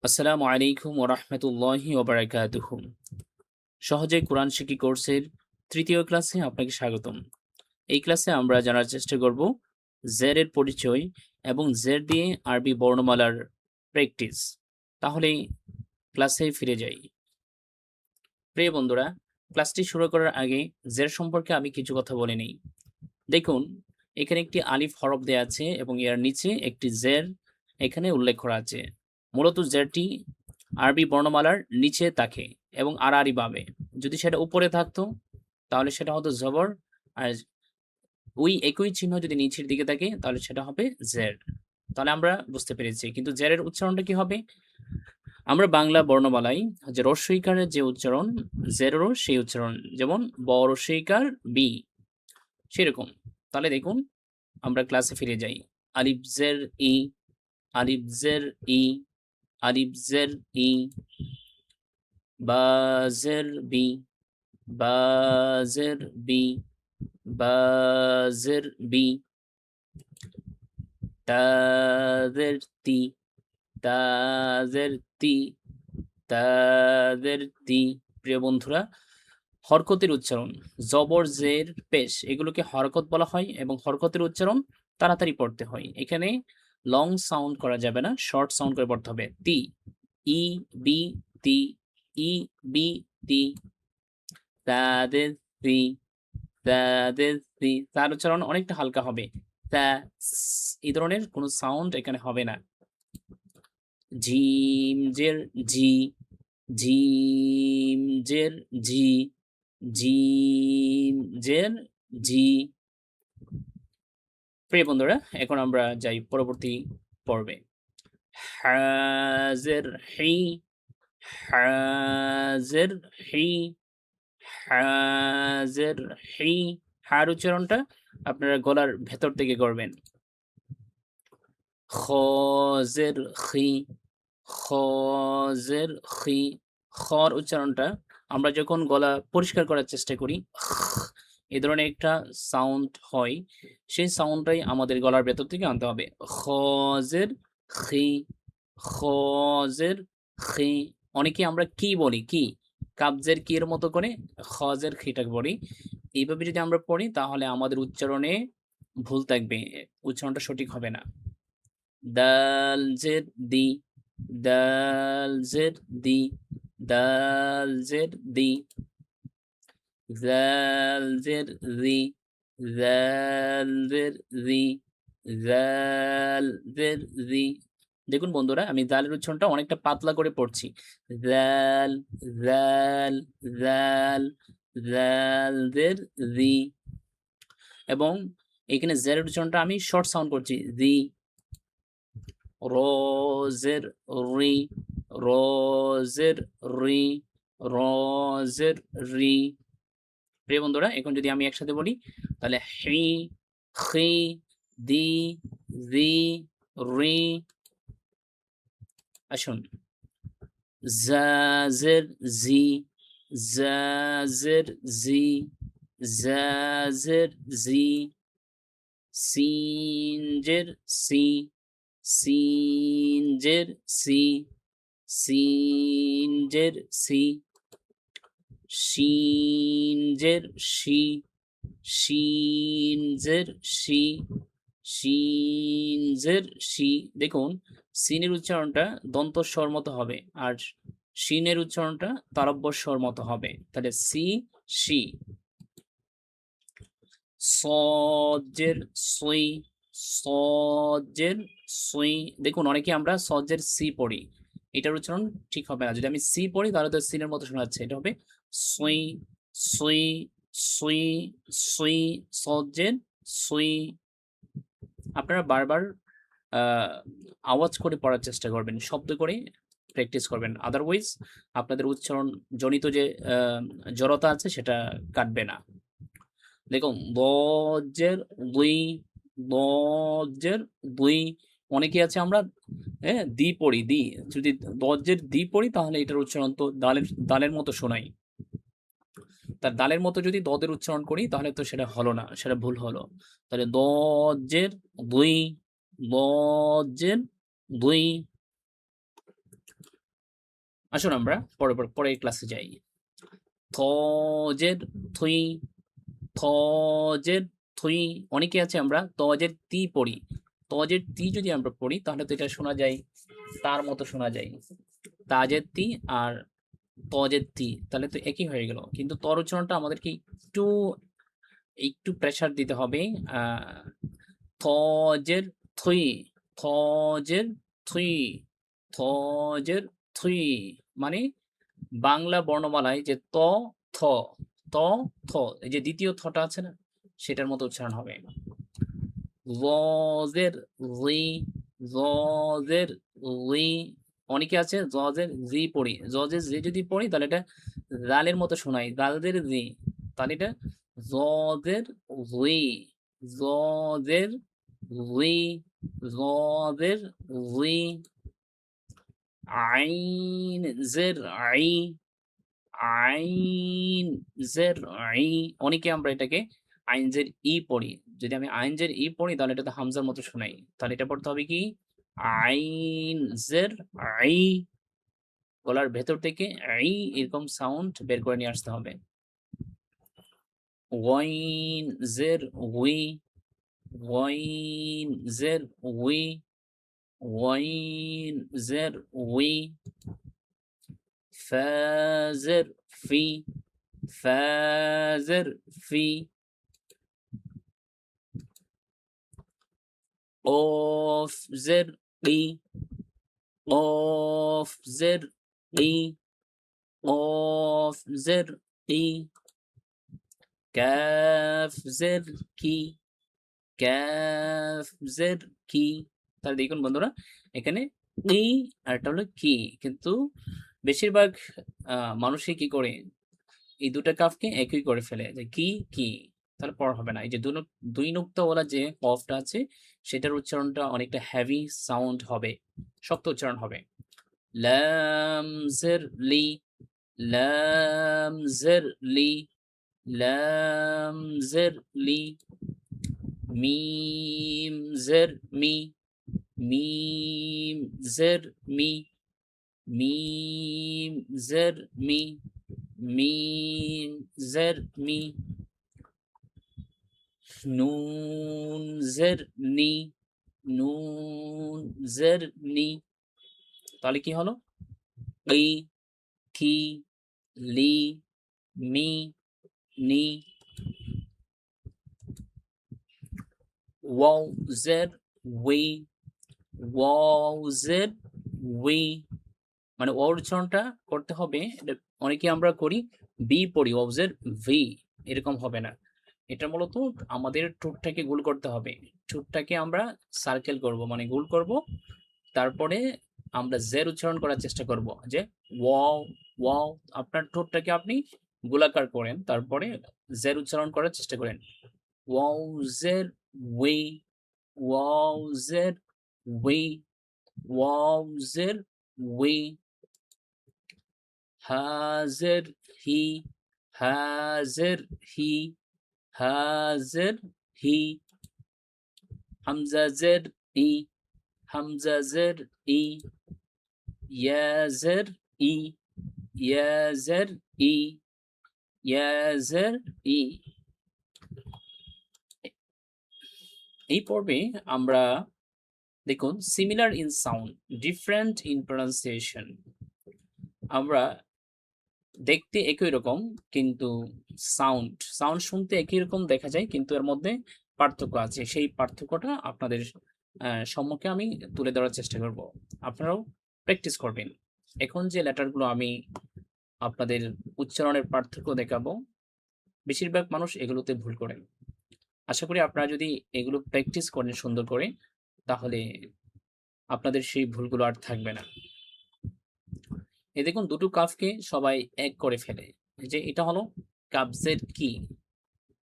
আসসালামু আলাইকুম ওয়া রাহমাতুল্লাহি ওয়া বারাকাতুহু। সহজে কোরআন শিখি কোর্সের ৩য় ক্লাসে আপনাকে স্বাগতম। এই ক্লাসে আমরা জানার চেষ্টা করব জের এর পরিচয় এবং জের দিয়ে আরবি বর্ণমালার প্র্যাকটিস। তাহলে ক্লাসে ফিরে যাই। প্রিয় বন্ধুরা, ক্লাসটি শুরু করার আগে জের সম্পর্কে আমি কিছু কথা বলে নেই। দেখুন, এখানে একটি আলিফ হরফ দেয়া আছে এবং এর নিচে একটি জের এখানে উল্লেখ করা আছে। মূলত জেরটি আরবি বর্ণমালার নিচে থাকে এবং আড়াআড়িভাবে। যদি সেটা উপরে থাকতো তাহলে সেটা হতো জবর, আর ওই একই চিহ্ন যদি নিচের দিকে থাকে তাহলে সেটা হবে জের। তাহলে আমরা বুঝতে পেরেছি। কিন্তু জেরের উচ্চারণটা কি হবে? আমরা বাংলা বর্ণমালায় যে রস্বইকারের যে উচ্চারণ, জেরেরও সেই উচ্চারণ। যেমন ব রস্বইকার বি, সেরকম। তাহলে দেখুন, আমরা ক্লাসে ফিরে যাই। আলিফ জের ই, আলিফ জের ই, আলিফ জের ই, বা জের বি, বা জের বি, বা জের বি, তা জের তি, তা জের তি, তা জের তি। প্রিয় বন্ধুরা, হরকতের উচ্চারণ জবর জের পেশ এগুলোকে হরকত বলা হয় এবং হরকতের উচ্চারণ তাড়াতাড়ি পড়তে হয়। এখানে লং সাউন্ড করা যাবে না, শর্ট সাউন্ড করে পড়তে হবে। তি, ই বি তি, ই বি তি, তাদের তি, তাদের তি। তার উচ্চারণ অনেকটা হালকা হবে। তা, এই ধরনের কোনো সাউন্ড এখানে হবে না। ঝিম জের ঝি, ঝিম জের ঝি, ঝিম জের ঝি। প্রিয় বন্ধুরা, এখন আমরা যাই পরবর্তী পর্বে। হাজের হি, হাজের হি, হাজের হি। হার উচ্চারণটা আপনারা গলার ভেতর থেকে করবেন। খজের খি, খজের খি। খর উচ্চারণটা আমরা যখন গলা পরিষ্কার করার চেষ্টা করি, এ ধরনের একটা সাউন্ড হয়, সেই সাউন্ডটাই আমাদের গলার ভেতর থেকে আনতে হবে। খজের খি, খজের খি। অনেকে আমরা কি বলি, কি কাবজের কি এর মতো করে খজের খিটাকে পড়ি। এইভাবে যদি আমরা পড়ি তাহলে আমাদের উচ্চারণে ভুল থাকবে, উচ্চারণটা সঠিক হবে না। দাল জের দি, দাল জের দি, দাল জের দি, জাল জের জি, জাল জের জি, জাল জের জি। দেখুন বন্ধুরা, আমি জালের উচ্চারণটা অনেকটা পাতলা করে পড়ছি। জাল, জাল, জাল, জাল জের জি। এবং এখানে জের উচ্চারণটা আমি শর্ট সাউন্ড করছি। জি, রোজের রি, রোজের রি, রোজের রি। প্রিয় বন্ধুরা, এখন যদি আমি একসাথে বলি তাহলে হি, খি, দি, জি, রি। আসুন, জাজের জি, জাজের জি, জাজের জি, সিনজের সি, সিনজের সি, সিনজের সি, শিনজের শি, শিনজের শি, শিনজের শি। দেখুন, সিনের উচ্চারণটা দন্ত স্বর মতো হবে আর শিনের উচ্চারণটা তালব্য স্বর মতো হবে। তাহলে সি, শি। সজের সুই, সজের সুই। দেখুন, অনেকে আমরা সজের সি পড়ি, এটার উচ্চারণ ঠিক হবে না। যদি আমি সি পড়ি তাহলে তো সিনের মতো শোনা যাচ্ছে, এটা হবে সুই, সুই, সুই, সুই। সজের সুই। আপনারা বারবার আওয়াজ করে পড়ার চেষ্টা করবেন, শব্দ করে প্র্যাকটিস করবেন। আদারওয়াইজ আপনাদের উচ্চারণ জনিত যে জড়তা আছে সেটা কাটবে না। দেখুন, দজের দুই, দজের দুই। অনেকে আছে আমরা দি পড়ি, দি। যদি দজের দি পড়ি তাহলে এটার উচ্চারণ তো দালের দালের মতো শোনাই। তার দালের মতো যদি দদের উচ্চারণ করি তাহলে তো সেটা হলো না, সেটা ভুল হলো। তাহলে দজের দুই, দজের দুই। আসুন আমরা পরের ক্লাসে যাই। থজের থুই, থজের থুই। অনেকে আছে আমরা তজের তি পড়ি। তজের তি যদি আমরা পড়ি তাহলে তো এটা শোনা যায় তার মতো শোনা যায়। তাজের তি আর তজের তি তাহলে তো একই হয়ে গেল। কিন্তু তর উচ্চারণটা আমাদেরকে একটু প্রেসার দিতে হবে। থজের থুই, থজের থুই, থজের থুই, মানে বাংলা বর্ণমালায় যে ত থ, ত থ, এই যে দ্বিতীয় থটা আছে না, সেটার মতো উচ্চারণ হবে। জজের জি, জজের জি। অনেকে আছে জজের জি পড়ি, জজের জি যদি পড়ি তাহলে এটা জালের মতো শোনাই, জালদের জি, তাহলে এটা জজের জি, জজের জি, জজের জি। আইন জের আই, আইন জের আই। অনেকে আমরা এটাকে আইন জের ই পড়ি। যদি আমি আইন জের ই পড়ি তাহলে এটা তো হামজার মতো শোনাই। তাহলে এটা পড়তে হবে কি আইন জের আই। গলার ভেতর থেকে আই এরকম সাউন্ড বের করে নিয়ে আসতে হবে। ওয়াইন জের উই, ওয়াইন জের উই, ওয়াইন জের উই। ফাজের ফি, ফাজের ফি। অফ জের ই, অফ জের ই, অফ জের ই। ক্যাফ জের কি, ক্যাফ জের কি। তাহলে দেখুন বন্ধুরা এখানে ই আর একটা হলো কি, কিন্তু বেশিরভাগ মানুষই কি করে এই দুটা কাফকে একই করে ফেলে যে কি কি, তাহলে পড়া হবে না। এই যে দুই নুক্তাওয়ালা যে কফটা আছে সেটার উচ্চারণটা অনেকটা হেভি সাউন্ড হবে, শক্ত উচ্চারণ হবে। লাম জের লি, লাম জের লি, লাম জের লি। মিম জের মি, মিম জের মি, মিম জের মি, মিম জের মি। নুন জের নি, নুন জের নি। তাহলে কি হলো কি, কি, লি, মি, নি। ওয়াও জের উই, ওয়াও জের উই, মানে ওর উচ্চারণটা করতে হবে। অনেকে আমরা করি বি পড়ি, ওয়াও জের ভি, এরকম হবে না। এটা মূলত আমাদের ঠোঁটটাকে গোল করতে হবে। ঠোঁটটাকে আমরা সার্কেল করব, মানে গোল করব, তারপরে আমরা জের উচ্চারণ করার চেষ্টা করব যে ওয়াও, ওয়াও। আপনার ঠোঁটটাকে আপনি গোলাকার করেন, তারপরে জের উচ্চারণ করার চেষ্টা করেন। ওয়াও জের ওয়ে, ওয়াও জের ওয়ে, ওয়াও জের ওয়ে। হাজের হি, হাজের হি, হাজের হি। হামজা জের ই, হামজা জের ই। ইয়া জের ই, ইয়া জের ই, ইয়া জের ই। এই পর্বে আমরা দেখুন similar in sound, different in pronunciation. আমরা দেখতে একই রকম কিন্তু সাউন্ড সাউন্ড শুনতে একই রকম দেখা যায়, কিন্তু এর মধ্যে পার্থক্য আছে। সেই পার্থক্যটা আপনাদের সম্মুখে আমি তুলে ধরার চেষ্টা করব, আপনারাও প্র্যাকটিস করবেন। এখন যে লেটারগুলো আমি আপনাদের উচ্চারণের পার্থক্য দেখাবো, বেশিরভাগ মানুষ এগুলোতে ভুল করেন। আশা করি আপনারা যদি এগুলো প্র্যাকটিস করেন সুন্দর করে, তাহলে আপনাদের সেই ভুলগুলো আর থাকবে না। এই দেখুন দুটো কাফকে সবাই এক করে ফেলে, যে এটা হলো কাবজের কি,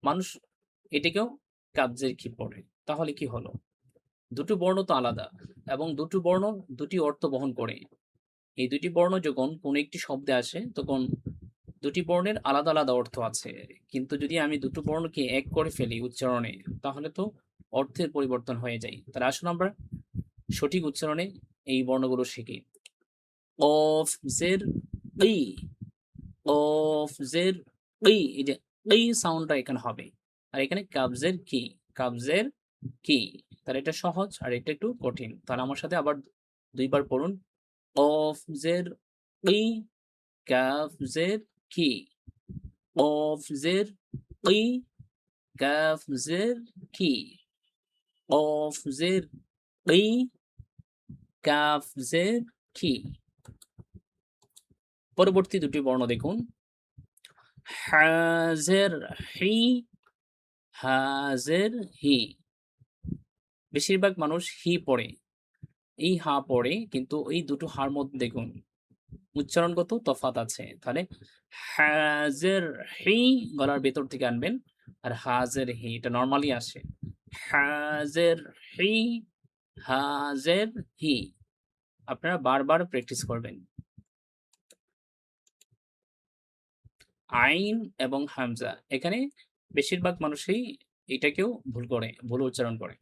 মানুষ এটাকেও কাবজের কি পড়ে। তাহলে কি হলো, দুটো বর্ণ তো আলাদা এবং দুটো বর্ণ দুটি অর্থ বহন করে। এই দুটি বর্ণ যখন কোনো একটি শব্দে আসে তখন দুটি বর্ণের আলাদা আলাদা অর্থ আছে, কিন্তু যদি আমি দুটো বর্ণকে এক করে ফেলি উচ্চারণে তাহলে তো অর্থের পরিবর্তন হয়ে যায়। তাহলে আসুন আমরা সঠিক উচ্চারণে এই বর্ণগুলো শিখি। কফ জের কি, কফ জের কি, এই যে কি সাউন্ডটা এখানে হবে। আর এখানে কাবজের কি, কাবজের কি। তাহলে এটা সহজ আর এটা একটু কঠিন। তাহলে আমার সাথে আবার দুইবার পড়ুন। কফ জের কি, কাফ জের কি, কফ জের কি, কাফ জের কি, কফ জের কি, কাফ জের কি। পরবর্তী দুটি বর্ণ দেখুন। হাজের হি, হাজের হি। বেশিরভাগ মানুষ হি পড়ে, এই হা পড়ে, কিন্তু এই দুটো হার মধ্যে দেখুন উচ্চারণগত তফাৎ আছে। তাহলে হাজের হি গলার ভেতর থেকে আনবেন, আর হাজের হি এটা নর্মালি আসে। হাজের হি, হাজের হি। আপনারা বারবার প্র্যাকটিস করবেন। আইন এবং হামজা, এখানে বেশিরভাগ মানুষই এটাকেও ভুল করে, ভুল উচ্চারণ করে।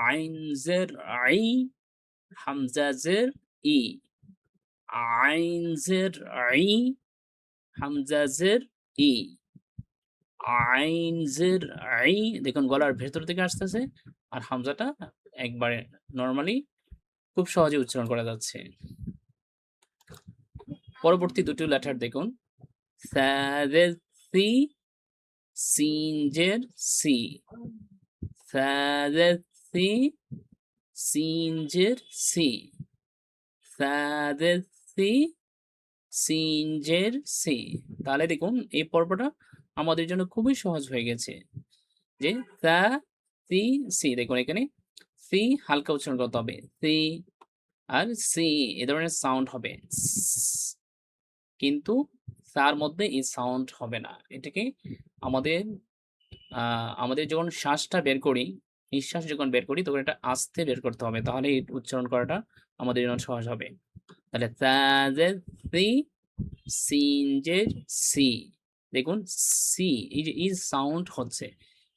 আইন জের আই, হামজা জের ই, আইন জের আই, হামজা জের ই, আইন জের আই। দেখুন গলার ভেতর থেকে আসতেছে, আর হামজাটা একবারে নরমালি খুব সহজে উচ্চারণ করা যাচ্ছে। পরবর্তী দুটো লেটার দেখুন। সাদের সি, সিন জের সি, সাদের সি, সিন জের সি, সাদের সি, সিন জের সি। তাহলে দেখুন এই পর্বটা আমাদের জন্য খুবই সহজ হয়ে গেছে। যে সা, সি, সি। দেখুন এখানে সি হালকা উচ্চারণ করতে হবে, সি, আর সি এ ধরনের সাউন্ড হবে, কিন্তু তার মধ্যে এই সাউন্ড হবে না। এটাকে আমাদের আমাদের যখন শ্বাসটা বের করি, নিঃশ্বাস যখন বের করি, তখন এটা আস্তে বের করতে হবে, তাহলে এই উচ্চারণ করাটা আমাদের জন্য সহজ হবে। তাহলে তাজের সি, সিনজের সি। দেখুন সি, এই যে এই সাউন্ড হচ্ছে,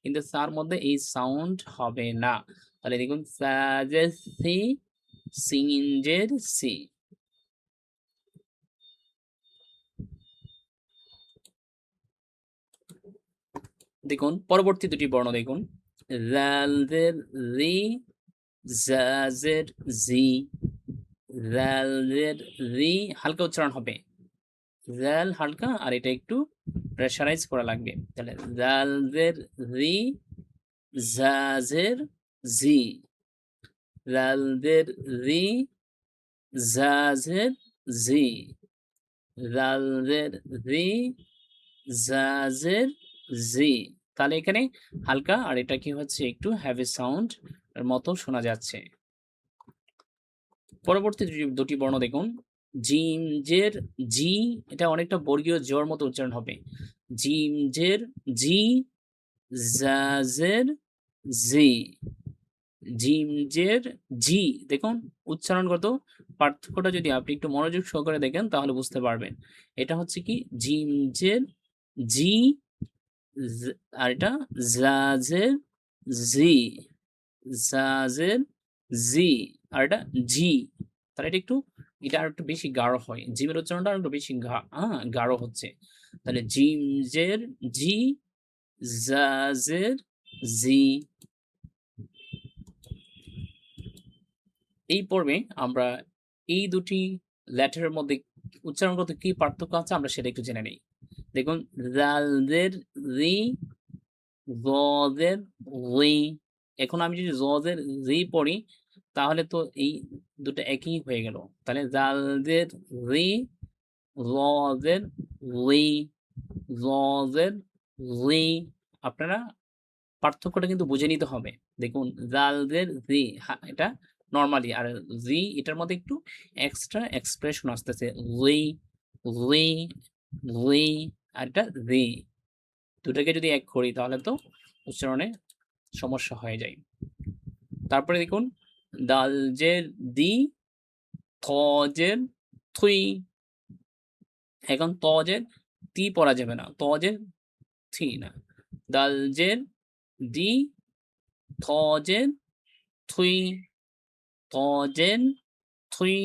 কিন্তু তার মধ্যে এই সাউন্ড হবে না। তাহলে দেখুন তাজের সি, সিনজের সি। দেখুন পরবর্তী দুটি বর্ণ দেখুন। জালজের জি, জাজের জি, জালজের জি হালকা উচ্চারণ হবে, জাল হালকা, আর এটা একটু প্রেশারাইজ করা লাগবে। তাহলে জালজের জি, জাজের জি, জালজের জি, জাজের জি, জালজের জি, জাজের জি। তাহলে এখানে হালকা, আর এটা কি হচ্ছে একটু হ্যাভি সাউন্ড এর মতো শোনা যাচ্ছে। পরবর্তী দুটি বর্ণ দেখুন। জিম জের জি, এটা অনেকটা বর্গীয় জর মতো উচ্চারণ হবে। জিম জের জি, জাজের জি, জিম জের জি। দেখুন উচ্চারণগত পার্থক্যটা যদি আপনি একটু মনোযোগ সহকারে দেখেন তাহলে বুঝতে পারবেন। এটা হচ্ছে কি জিম জের জি, আর এটা জাজের জি, জাজের জি, আর এটা জি। তাহলে এটা একটু, এটা আর একটু বেশি গাঢ় হয়, জিমের উচ্চারণটা আর একটু বেশি গাঢ় হচ্ছে। তাহলে জিম জের জি, জাজের জি। এই পর্বে আমরা এই দুটি লেটারের মধ্যে উচ্চারণগত কি পার্থক্য আছে আমরা সেটা একটু জেনে নেই। দেখুন জালজের জি, জজের জি। এখন আমি যদি জজের জি পড়ি, তাহলে তো এই দুটো একই হয়ে গেল। তাহলে জালজের জি, জজের জি, জজের জি। আপনারা পার্থক্যটা কিন্তু বুঝে নিতে হবে। দেখুন জালজের জি, এটা নরমালি, আর জি এটার মধ্যে একটু এক্সট্রা এক্সপ্রেশন আসতেছে, জি, জি, জি, আর এটা জি। দুটাকে যদি এক করি তাহলে তো উচ্চারণে সমস্যা হয়ে যায়। তারপরে দেখুন দালজের দি, থজের থুই। এখন তজের তি পড়া যাবে না, তজের থি না। দালজের দি, থজের থুই, তজের থুই।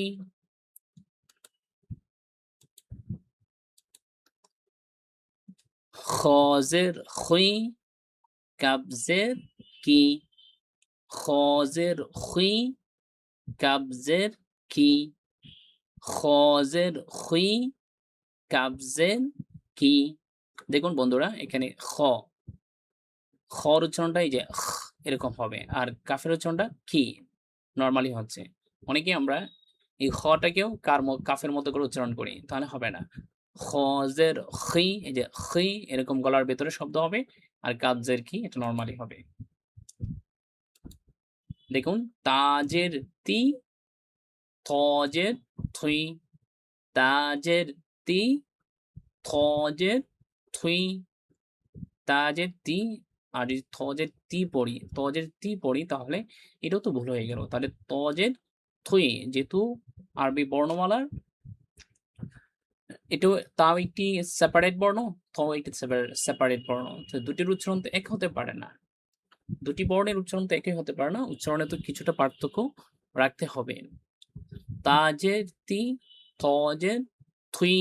খজের খুই, কাবজের কি, খজের খুই, কাবজের কি, খজের খুই, কাবজের কি। দেখুন বন্ধুরা, এখানে খর উচ্চারণটা এই যে এরকম হবে, আর কাফের উচ্চারণটা কি নর্মালি হচ্ছে। অনেকে আমরা এই খটাকেও কাফের মতো করে উচ্চারণ করি, তাহলে হবে না। খজের খি, এই যে খি এরকম গলার ভেতরে শব্দ হবে, আর কাবজের কি এটা নর্মালি হবে। দেখুন তাজের তি, থজের থুই, তাজের তি, থজের থুই, তাজের তি। আর যদি তজের তি পড়ি তাহলে এটাও তো ভুল হয়ে গেল। তাহলে তজের থুই, যেহেতু আরবি বর্ণমালার এটাও তাও একটি সেপারেট বর্ণ, একটি সেপারেট বর্ণ, তো দুটির উচ্চারণ তো এক হতে পারে না। দুটি বর্ণের উচ্চারণ তো একই হতে পারে না, উচ্চারণে তো কিছুটা পার্থক্য রাখতে হবে। তাজের তি, থজের থুই,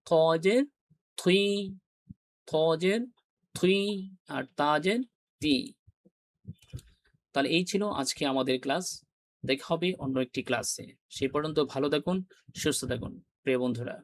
থজের থুই, থজের থুই, আর তাজের তি। তাহলে এই ছিল আজকে আমাদের ক্লাস। দেখা হবে অন্য একটি ক্লাসে। সেই পর্যন্ত ভালো থাকুন, সুস্থ থাকুন প্রিয় বন্ধুরা।